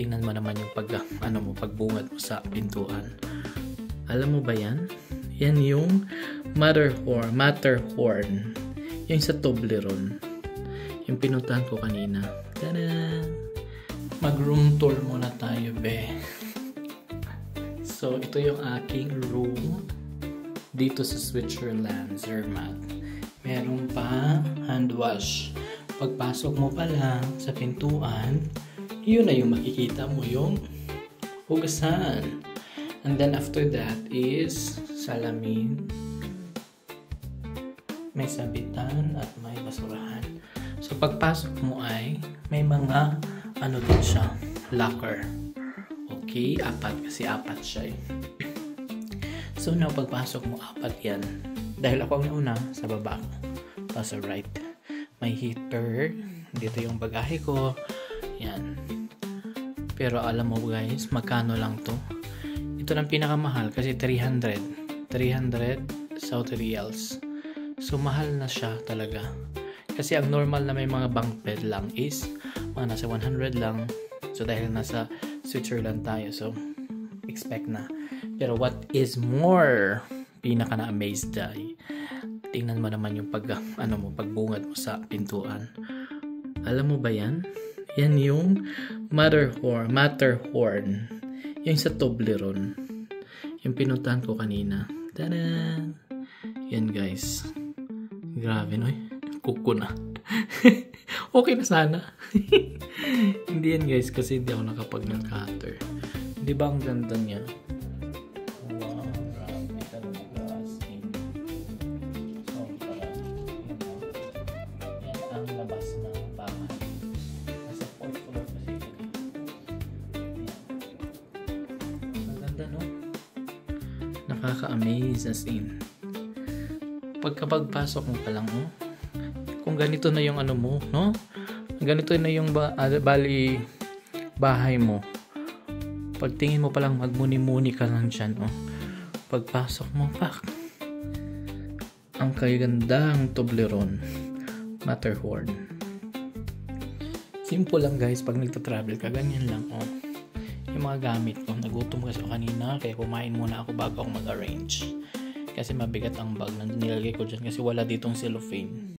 tingnan mo naman yung pagbungad mo sa pintuan. Alam mo ba yan? Yan yung Matterhorn. Yung sa Toblerone. Yung pinuntahan ko kanina. Tada! Mag-room tour muna tayo, be. So, ito yung aking room dito sa Switzerland, Zermatt. Meron pa hand wash. Pagpasok mo pa lang sa pintuan, yun na yung makikita mo yung hugasan. And then after that is salamin. May sabitan at may basurahan. So pagpasok mo ay may mga din siya, locker. Okay, kasi apat siya eh. So now pagpasok mo, apat yan. Dahil ako ang nauna sa baba ko. Tapos sa right. May heater. Dito yung bagahe ko. Yan. Pero alam mo guys, magkano lang to? Ito lang pinakamahal kasi 300 Saudi Riyals. So mahal na siya talaga. Kasi ang normal na may mga bunk bed lang is mga nasa 100 lang. So dahil nasa Switzerland tayo, so expect na. Pero what is more pinaka na-amazed ay tingnan mo naman yung pagbungad mo sa pintuan. Alam mo ba yan? Yan yung Matterhorn. Yung sa Toblerone. Yung pinuntahan ko kanina. Tada! Yan guys. Grabe no? Kuko na. Okay na sana. Hindi yan guys kasi hindi ako nakapag-cutter. Di ba ang ganda niya? Wow, grabe talaga as in. So, yan ang labas ng bahay. Nasa 4th floor kasi ito. Ang ganda no? Nakaka-amaze as in. Pagkapagpasok mo pa lang, kung ganito na yung mo, no? Ganito na yung bahay mo. Pagtingin mo pa lang, magmuni-muni ka lang dyan, Pagpasok mo, pak. Ang kagandang Toblerone. Matterhorn. Simple lang guys, pag nagta-travel ka, ganyan lang, Yung mga gamit ko, nagutom kasi kanina, kaya kumain muna ako bago ako mag-arrange. Kasi mabigat ang bag na nilagay ko dyan kasi wala ditong cellophane.